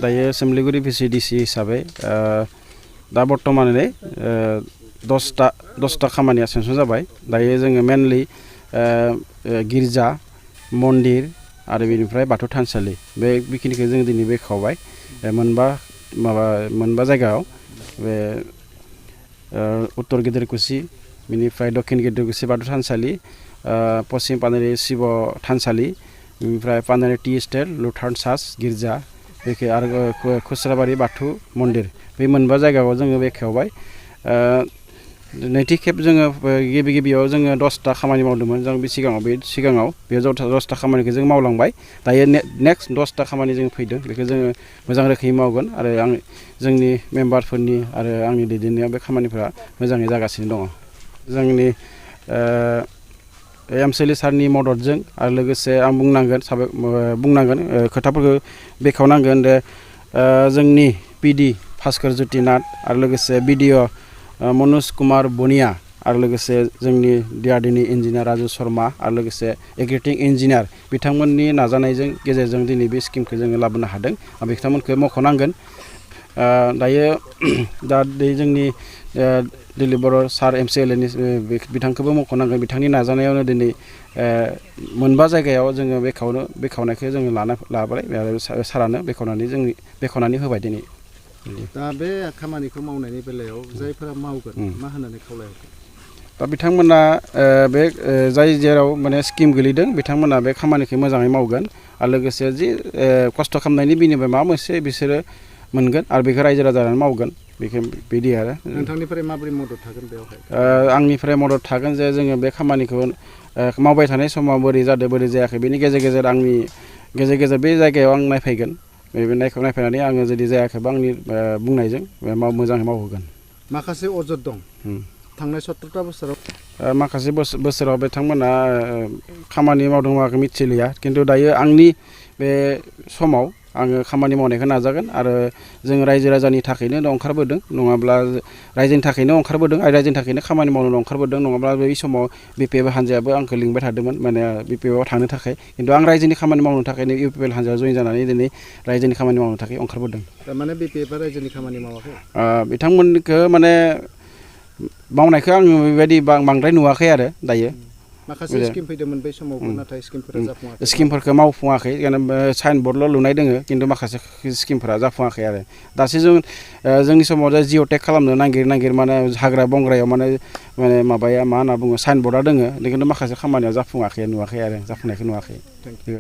दायो सोमलिगुरि भिसिडिसि हिसाबै दा बर्तमानै 10टा खामानिया सेंसन जाबाय। दायो जोङो मेनलि गिर्जा मन्दिर आरो बेनिफ्राय बाथौ थानसालि बेखिनिखौ जों दिनै बेखेवबाय मोनबा जायगायाव बे उत्तर गिदिरकुसि बेनिफ्राय दक्षिण गिदिरकुसि बाथौ थानसालि पश्चिम पानेरि शिव थानसालि बेनिफ्राय पानेरि टि स्टेट लुथारन चार्च गिर्जा बेखि आरो खुस्राबारि बाथौ मन्दिर बे मोनबा जायगायाव जोङो बेखेवबाय। नैथि खेब जोङो गिबियाव जोङो 10टा खामानि मावदोंमोन जों बे सिगाङाव बे 10टा खामानिखौ जों मावलांबाय। दायो नेक्स्ट 10टा खामानि जों फैदों बेखौ जोङो मोजां रोखोमै मावगोन आरो जोंनि मेम्बारफोरनि आरो आंनि दैदेननायाव बे खामानिफोरा मोजाङै जागासिनो दङ। जोंनि एमसिएलए सारनि मददजों आरो लोगोसे आं बुंनांगोन खोथाफोरखौ बेखेवनांगोन दे जोंनि पिडि भास्कर ज्योतिनाथ आरो लोगोसे बिडिअ मनज कुमार बनिया आरो लोगोसे जोंनि डिआरडिनि इन्जिनियार राजु शर्मा आरो लोगोसे एग्रिकाल्चार इन्जिनियार बिथांमोननि नाजानायजों गेजेरजों दिनै बे स्किमखौ जोङो लाबोनो हादों। आं बिथांमोनखौ मख'नांगोन। दायो जोंनि दिलीप बर' सार एमसिएलएनि बिथांखौबो मख'नांगोन। बिथांनि नाजानायावनो दिनै मोनबा जायगायाव जोङो बेखेवनायखौ जोङो लाबाय आरो सारानो बेखेवनानै होबाय दिनै। दा बे खामानिखौ मावनायनि बेलायाव जायफोरा मावगोन मा होननानै खावलायहरगोन? दा बिथांमोना बे जाय जेराव माने स्किम गोलैदों बिथांमोना बे खामानिखौ मोजाङै मावगोन आरो लोगोसे जि खस्थ' खालामनायनि बिनिफ्राय माबा मोनसे बिसोरो मोनगोन आरो बेखौ रायजो राजानो मावगोन बिदि आरो। नोंथांनिफ्राय माबोरै मदद थागोन बेवहाय? आंनिफ्राय मदद थागोन जे जोङो बे खामानिखौ मावबाय थानाय समाव बोरै जादों बोरै जायाखै बेनि गेजेर आंनि गेजेर बे जायगायाव आं नायफैगोन। बे नायफैनानै आङो जुदि जायाखैबा आंनि बुंनायजों मोजाङै मावहोगोन। माखासे अजद दं थांनाय 17टा बोसोराव माखासे बोसोराव बिथांमोना खामानि मावदों मावाखै मिथिलिया, खिन्थु दायो आंनि बे समाव आङो खामानि मावनायखौ नाजागोन आरो जों रायजो राजानि थाखायनो ओंखारबोदों नङाब्ला रायजोनि थाखायनो ओंखारबोदों आरो रायजोनि थाखायनो खामानि मावनो ओंखारबोदों नङाब्ला बै समाव बिपिएफ हान्जायाबो आंखौ लिंबाय थादोंमोन माने बिपिएफआव थांनो थाखाय, खिन्थु आं रायजोनि खामानि मावनो थाखायनो इउपिपिएल हान्जायाव जइन जानानै दिनै रायजोनि खामानि मावनो थाखाय ओंखारबोदों। थारमाने बिपिएफआ रायजोनि खामानि मावाखै? बिथांमोनखौ माने मावनायखौ आं बेबायदि बांद्राय नुवाखै आरो दायो। माखासे स्किम फैदोंमोन बै समावबो नाथाय स्किमफोरा जाफुङाखै। स्किमफोरखौ मावफुङाखै साइन बर्डल' लुनाय दोङो खिन्थु माखासे स्किमफोरा जाफुङाखै आरो दासो जोंनि समाव दा जिअटेक खालामनो नागिर माने हाग्रा बंग्रायाव माने माबाया मा होनना बुङो साइन बर्डआ दोङो, खिन्थु माखासे खामानियाव नुवाखै आरो जाफुंनायखौ नुवाखै।